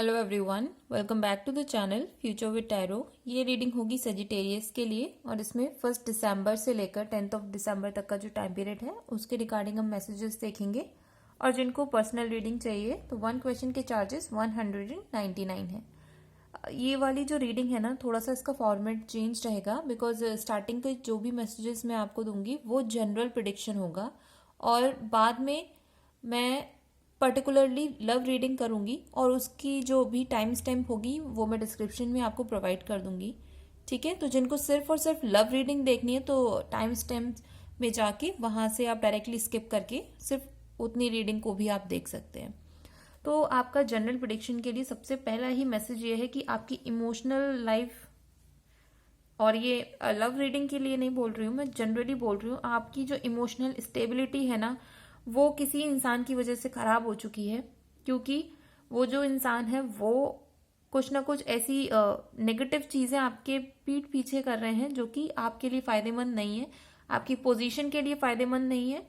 Hello everyone, welcome back to the channel future with tarot. ये reading होगी Sagittarius के लिए और इसमें 1 दिसंबर से लेकर 10 दिसंबर तक का जो टाइम पीरियड है उसके रिगार्डिंग हम मैसेजेस देखेंगे। और जिनको पर्सनल रीडिंग चाहिए तो 1 क्वेश्चन के चार्जेस 199 है। ये वाली जो रीडिंग है ना, थोड़ा सा इसका फॉर्मेट चेंज रहेगा बिकॉज स्टार्टिंग के जो भी मैसेजेस मैं आपको दूंगी वो जनरल प्रिडिक्शन होगा और बाद में मैं पर्टिकुलरली लव रीडिंग करूंगी और उसकी जो भी टाइम स्टैम्प होगी वो मैं डिस्क्रिप्शन में आपको प्रोवाइड कर दूंगी। ठीक है, तो जिनको सिर्फ और सिर्फ लव रीडिंग देखनी है तो टाइम स्टैम्प में जाके वहां से आप डायरेक्टली स्किप करके सिर्फ उतनी रीडिंग को भी आप देख सकते हैं। तो आपका जनरल प्रिडिक्शन के लिए सबसे पहला ही मैसेज ये है कि आपकी इमोशनल लाइफ, और ये लव रीडिंग के लिए नहीं बोल रही हूँ, मैं जनरली बोल रही हूँ, आपकी जो इमोशनल स्टेबिलिटी है ना वो किसी इंसान की वजह से खराब हो चुकी है। क्योंकि वो जो इंसान है वो कुछ ना कुछ ऐसी नेगेटिव चीजें आपके पीठ पीछे कर रहे हैं जो कि आपके लिए फायदेमंद नहीं है, आपकी पोजीशन के लिए फायदेमंद नहीं है।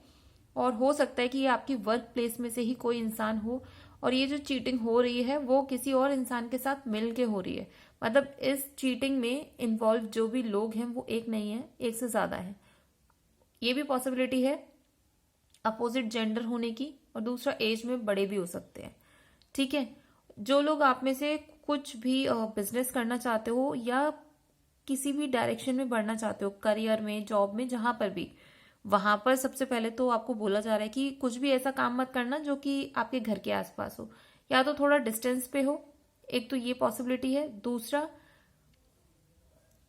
और हो सकता है कि ये आपकी वर्क प्लेस में से ही कोई इंसान हो और ये जो चीटिंग हो रही है वो किसी और इंसान के साथ मिल के हो रही है। मतलब इस चीटिंग में इन्वॉल्व जो भी लोग हैं वो एक नहीं है, एक से ज्यादा है। ये भी पॉसिबिलिटी है अपोजिट जेंडर होने की, और दूसरा एज में बड़े भी हो सकते हैं। ठीक है, जो लोग आप में से कुछ भी बिजनेस करना चाहते हो या किसी भी डायरेक्शन में बढ़ना चाहते हो, करियर में, जॉब में, जहां पर भी, वहां पर सबसे पहले तो आपको बोला जा रहा है कि कुछ भी ऐसा काम मत करना जो कि आपके घर के आसपास हो या तो थोड़ा डिस्टेंस पे हो। एक तो ये पॉसिबिलिटी है। दूसरा,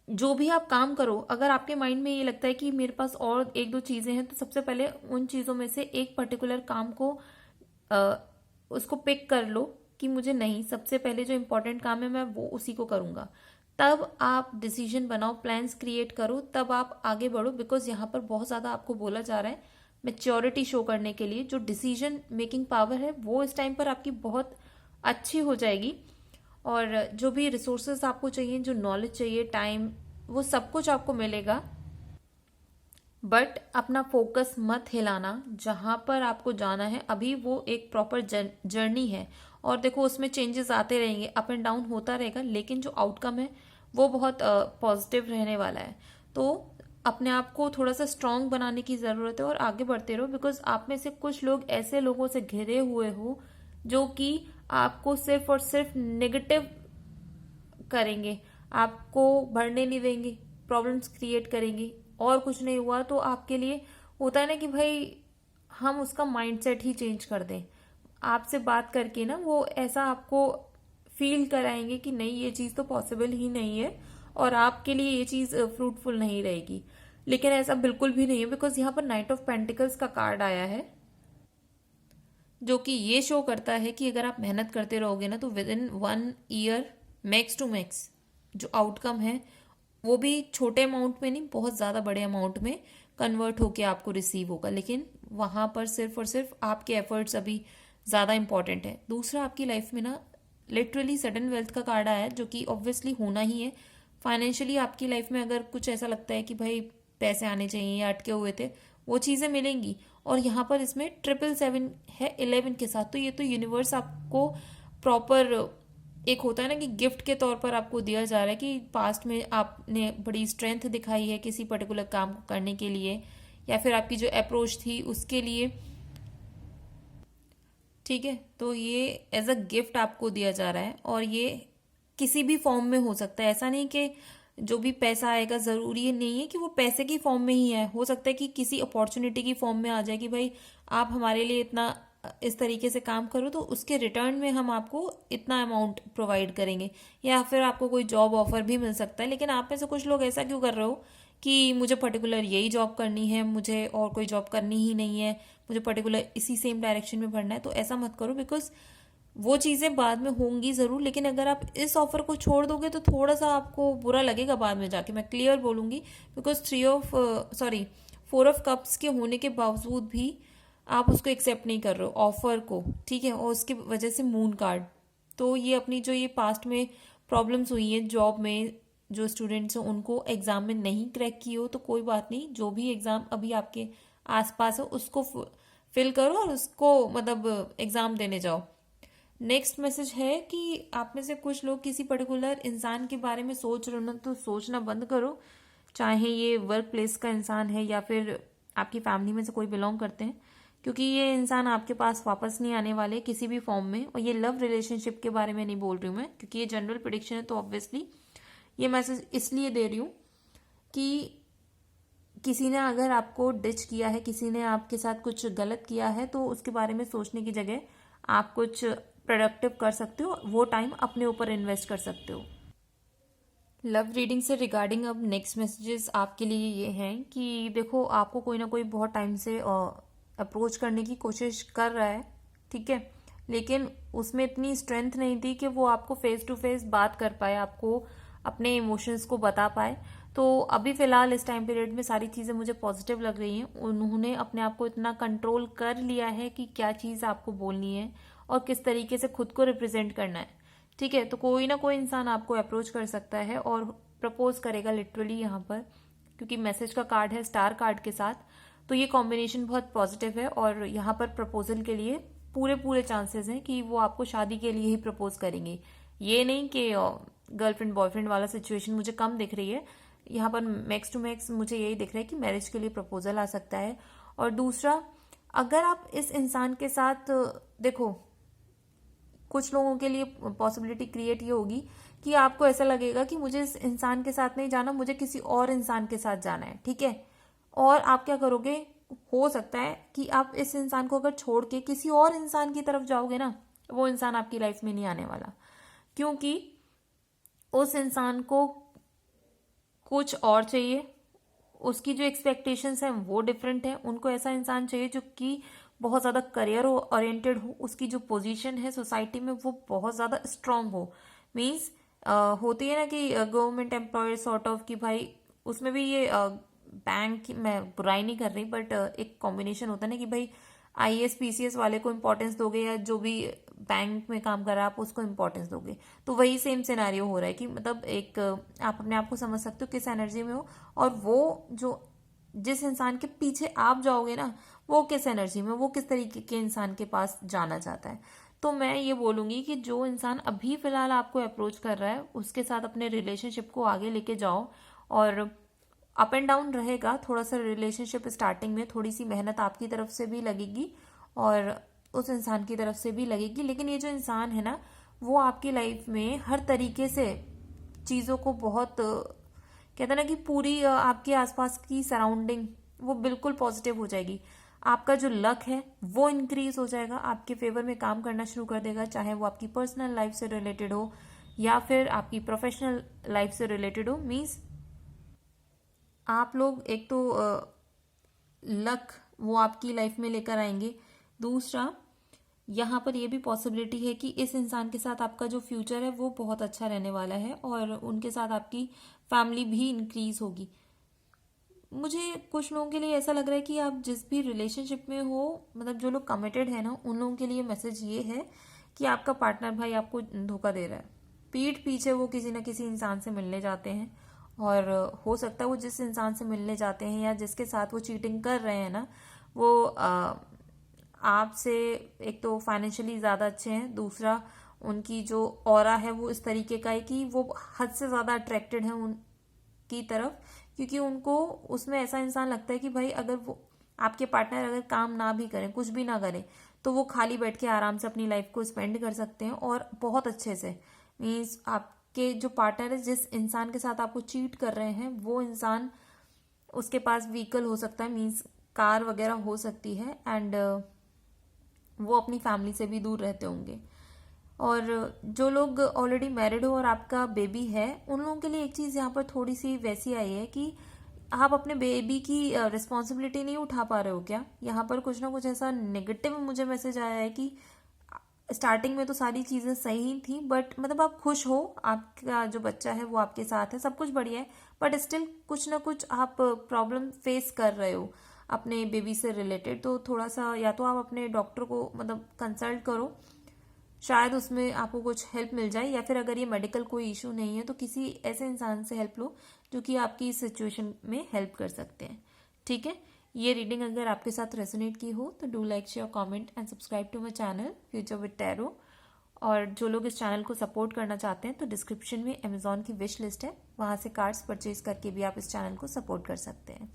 जो भी आप काम करो, अगर आपके माइंड में ये लगता है कि मेरे पास और एक दो चीजें हैं तो सबसे पहले उन चीजों में से एक पर्टिकुलर काम को आ, उसको पिक कर लो कि मुझे नहीं, सबसे पहले जो इंपॉर्टेंट काम है मैं वो उसी को करूंगा। तब आप डिसीजन बनाओ, प्लान्स क्रिएट करो, तब आप आगे बढ़ो। बिकॉज यहाँ पर बहुत ज्यादा आपको बोला जा रहा है मैच्योरिटी शो करने के लिए। जो डिसीजन मेकिंग पावर है वो इस टाइम पर आपकी बहुत अच्छी हो जाएगी और जो भी रिसोर्सेस आपको चाहिए, जो नॉलेज चाहिए, टाइम, वो सब कुछ आपको मिलेगा। बट अपना फोकस मत हिलाना, जहां पर आपको जाना है अभी वो एक प्रॉपर जर्नी है। और देखो उसमें चेंजेस आते रहेंगे, अप एंड डाउन होता रहेगा, लेकिन जो आउटकम है वो बहुत पॉजिटिव रहने वाला है। तो अपने आप को थोड़ा सा स्ट्रांग बनाने की जरूरत है और आगे बढ़ते रहो। बिकॉज आप में से कुछ लोग ऐसे लोगों से घिरे हुए हो जो कि आपको सिर्फ और सिर्फ नेगेटिव करेंगे, आपको बढ़ने नहीं देंगे, प्रॉब्लम्स क्रिएट करेंगे। और कुछ नहीं हुआ तो आपके लिए होता है ना कि भाई हम उसका माइंडसेट ही चेंज कर दें। आपसे बात करके ना वो ऐसा आपको फील कराएंगे कि नहीं, ये चीज तो पॉसिबल ही नहीं है और आपके लिए ये चीज फ्रूटफुल नहीं रहेगी। लेकिन ऐसा बिल्कुल भी नहीं है। बिकॉज यहाँ पर नाइट ऑफ पेंटिकल्स का कार्ड आया है जो कि ये शो करता है कि अगर आप मेहनत करते रहोगे ना तो within 1 year max to max जो आउटकम है वो भी छोटे अमाउंट में नहीं, बहुत ज्यादा बड़े अमाउंट में कन्वर्ट होके आपको रिसीव होगा। लेकिन वहां पर सिर्फ और सिर्फ आपके एफर्ट्स अभी ज्यादा इंपॉर्टेंट है। दूसरा, आपकी लाइफ में ना लिटरली सडन वेल्थ का कार्ड आया है जो कि ऑब्वियसली होना ही है। फाइनेंशियली आपकी लाइफ में अगर कुछ ऐसा लगता है कि भाई पैसे आने चाहिए या अटके हुए थे, वो चीजें मिलेंगी। और यहाँ पर इसमें 777 है 11 के साथ, तो ये तो यूनिवर्स आपको प्रॉपर एक होता है ना कि गिफ्ट के तौर पर आपको दिया जा रहा है कि पास्ट में आपने बड़ी स्ट्रेंथ दिखाई है किसी पर्टिकुलर काम को करने के लिए या फिर आपकी जो अप्रोच थी उसके लिए। ठीक है, तो ये एज अ गिफ्ट आपको दिया जा रहा है और ये किसी भी फॉर्म में हो सकता है। ऐसा नहीं कि जो भी पैसा आएगा जरूरी नहीं है कि वो पैसे की फॉर्म में ही है, हो सकता है कि किसी अपॉर्चुनिटी की फॉर्म में आ जाए कि भाई आप हमारे लिए इतना इस तरीके से काम करो तो उसके रिटर्न में हम आपको इतना अमाउंट प्रोवाइड करेंगे। या फिर आपको कोई जॉब ऑफर भी मिल सकता है। लेकिन आप में से कुछ लोग ऐसा क्यों कर रहे हो कि मुझे पर्टिकुलर यही जॉब करनी है, मुझे और कोई जॉब करनी ही नहीं है, मुझे पर्टिकुलर इसी सेम डायरेक्शन में बढ़ना है। तो ऐसा मत करो बिकॉज वो चीजें बाद में होंगी जरूर, लेकिन अगर आप इस ऑफर को छोड़ दोगे तो थोड़ा सा आपको बुरा लगेगा बाद में जाके, मैं क्लियर बोलूंगी। बिकॉज 4 ऑफ कप्स के होने के बावजूद भी आप उसको एक्सेप्ट नहीं कर रहे हो ऑफर को। ठीक है, और उसकी वजह से मून कार्ड, तो ये अपनी जो ये पास्ट में प्रॉब्लम्स हुई हैं जॉब में, जो स्टूडेंट्स हैं उनको एग्जाम में नहीं क्रैक की हो तो कोई बात नहीं, जो भी एग्जाम अभी आपके आसपास है उसको फिल करो और उसको मतलब एग्जाम देने जाओ। नेक्स्ट मैसेज है कि आप में से कुछ लोग किसी पर्टिकुलर इंसान के बारे में सोच रहे हो ना, तो सोचना बंद करो। चाहे ये वर्क प्लेस का इंसान है या फिर आपकी फैमिली में से कोई बिलोंग करते हैं, क्योंकि ये इंसान आपके पास वापस नहीं आने वाले किसी भी फॉर्म में। और ये लव रिलेशनशिप के बारे में नहीं बोल रही हूँ मैं, क्योंकि ये जनरल प्रिडिक्शन है, तो ऑब्वियसली ये मैसेज इसलिए दे रही हूँ कि किसी ने अगर आपको डिच किया है, किसी ने आपके साथ कुछ गलत किया है, तो उसके बारे में सोचने की जगह आप कुछ प्रोडक्टिव कर सकते हो, वो टाइम अपने ऊपर इन्वेस्ट कर सकते हो। लव रीडिंग से रिगार्डिंग अब नेक्स्ट मैसेजेस आपके लिए ये हैं कि देखो, आपको कोई ना कोई बहुत टाइम से अप्रोच करने की कोशिश कर रहा है, ठीक है, लेकिन उसमें इतनी स्ट्रेंथ नहीं थी कि वो आपको फेस टू फेस बात कर पाए, आपको अपने इमोशंस को बता पाए। तो अभी फिलहाल इस टाइम पीरियड में सारी चीज़ें मुझे पॉजिटिव लग रही हैं। उन्होंने अपने आप को इतना कंट्रोल कर लिया है कि क्या चीज़ आपको बोलनी है और किस तरीके से खुद को रिप्रेजेंट करना है, ठीक है। तो कोई ना कोई इंसान आपको अप्रोच कर सकता है और प्रपोज करेगा लिटरली यहाँ पर, क्योंकि मैसेज का कार्ड है स्टार कार्ड के साथ। तो ये कॉम्बिनेशन बहुत पॉजिटिव है और यहाँ पर प्रपोजल के लिए पूरे पूरे चांसेस हैं कि वो आपको शादी के लिए ही प्रपोज करेंगे। ये नहीं कि गर्लफ्रेंड बॉयफ्रेंड वाला सिचुएशन मुझे कम दिख रही है यहाँ पर। मैक्स टू मैक्स मुझे यही दिख रहा है कि मैरिज के लिए प्रपोजल आ सकता है। और दूसरा, अगर आप इस इंसान के साथ देखो, कुछ लोगों के लिए पॉसिबिलिटी क्रिएट ये होगी कि आपको ऐसा लगेगा कि मुझे इस इंसान के साथ नहीं जाना, मुझे किसी और इंसान के साथ जाना है, ठीक है। और आप क्या करोगे, हो सकता है कि आप इस इंसान को अगर छोड़ के किसी और इंसान की तरफ जाओगे ना, वो इंसान आपकी लाइफ में नहीं आने वाला, क्योंकि उस इंसान को कुछ और चाहिए, उसकी जो एक्सपेक्टेशंस हैं वो डिफरेंट है। उनको ऐसा इंसान चाहिए जो कि बहुत ज़्यादा करियर ओरिएंटेड हो, उसकी जो पोजीशन है सोसाइटी में वो बहुत ज़्यादा स्ट्रांग हो। मीन्स होती है ना कि गवर्नमेंट एम्प्लॉयर सॉर्ट ऑफ, कि भाई उसमें भी ये बैंक, मैं बुराई नहीं कर रही, बट एक कॉम्बिनेशन होता है ना कि भाई आईएएस पीसीएस वाले को इम्पोर्टेंस दोगे या जो भी बैंक में काम कर रहा है आप उसको इम्पोर्टेंस दोगे। तो वही सेम सिनारियो हो रहा है कि मतलब एक आप अपने आप को समझ सकते हो किस एनर्जी में हो, और वो जो जिस इंसान के पीछे आप जाओगे ना, वो किस एनर्जी में, वो किस तरीके के इंसान के पास जाना चाहता है। तो मैं ये बोलूंगी कि जो इंसान अभी फिलहाल आपको अप्रोच कर रहा है उसके साथ अपने रिलेशनशिप को आगे लेके जाओ। और अप एंड डाउन रहेगा थोड़ा सा रिलेशनशिप, स्टार्टिंग में थोड़ी सी मेहनत आपकी तरफ से भी लगेगी और उस इंसान की तरफ से भी लगेगी, लेकिन ये जो इंसान है ना, वो आपकी लाइफ में हर तरीके से चीज़ों को बहुत कहते हैं ना कि पूरी आपके आसपास की सराउंडिंग वो बिल्कुल पॉजिटिव हो जाएगी। आपका जो लक है वो इंक्रीज हो जाएगा, आपके फेवर में काम करना शुरू कर देगा, चाहे वो आपकी पर्सनल लाइफ से रिलेटेड हो या फिर आपकी प्रोफेशनल लाइफ से रिलेटेड हो। मीन्स आप लोग एक तो लक वो आपकी लाइफ में लेकर आएंगे। दूसरा, यहाँ पर यह भी पॉसिबिलिटी है कि इस इंसान के साथ आपका जो फ्यूचर है वो बहुत अच्छा रहने वाला है और उनके साथ आपकी फैमिली भी इंक्रीज होगी। मुझे कुछ लोगों के लिए ऐसा लग रहा है कि आप जिस भी रिलेशनशिप में हो, मतलब जो लोग कमिटेड है ना, उन लोगों के लिए मैसेज ये है कि आपका पार्टनर भाई आपको धोखा दे रहा है। पीठ पीछे वो किसी ना किसी इंसान से मिलने जाते हैं, और हो सकता है वो जिस इंसान से मिलने जाते हैं या जिसके साथ वो चीटिंग कर रहे हैं ना, वो आपसे एक तो फाइनेंशियली ज़्यादा अच्छे हैं, दूसरा उनकी जो ऑरा है वो इस तरीके का है कि वो हद से ज़्यादा अट्रैक्टेड है उनकी तरफ, क्योंकि उनको उसमें ऐसा इंसान लगता है कि भाई अगर वो आपके पार्टनर अगर काम ना भी करें, कुछ भी ना करें, तो वो खाली बैठ के आराम से अपनी लाइफ को स्पेंड कर सकते हैं और बहुत अच्छे से। मीन्स आपके जो पार्टनर है, जिस इंसान के साथ आपको चीट कर रहे हैं, वो इंसान, उसके पास व्हीकल हो सकता है, मीन्स कार वगैरह हो सकती है, एंड वो अपनी फैमिली से भी दूर रहते होंगे। और जो लोग ऑलरेडी मैरिड हो और आपका बेबी है, उन लोगों के लिए एक चीज़ यहाँ पर थोड़ी सी वैसी आई है कि आप अपने बेबी की रिस्पॉन्सिबिलिटी नहीं उठा पा रहे हो क्या। यहाँ पर कुछ ना कुछ ऐसा नेगेटिव मुझे मैसेज आया है कि स्टार्टिंग में तो सारी चीज़ें सही थी, बट मतलब आप खुश हो, आपका जो बच्चा है वो आपके साथ है, सब कुछ बढ़िया है, बट स्टिल कुछ ना कुछ आप प्रॉब्लम फेस कर रहे हो अपने बेबी से रिलेटेड। तो थोड़ा सा या तो आप अपने डॉक्टर को मतलब कंसल्ट करो, शायद उसमें आपको कुछ हेल्प मिल जाए, या फिर अगर ये मेडिकल कोई इशू नहीं है तो किसी ऐसे इंसान से हेल्प लो जो कि आपकी इस सिचुएशन में हेल्प कर सकते हैं, ठीक है। ये रीडिंग अगर आपके साथ रेजोनेट की हो तो do like, share, comment and subscribe to my channel future with tarot. और जो लोग इस चैनल को सपोर्ट करना चाहते हैं तो डिस्क्रिप्शन में अमेज़ॉन की विश लिस्ट है, वहाँ से कार्ड्स परचेज करके भी आप इस चैनल को सपोर्ट कर सकते हैं।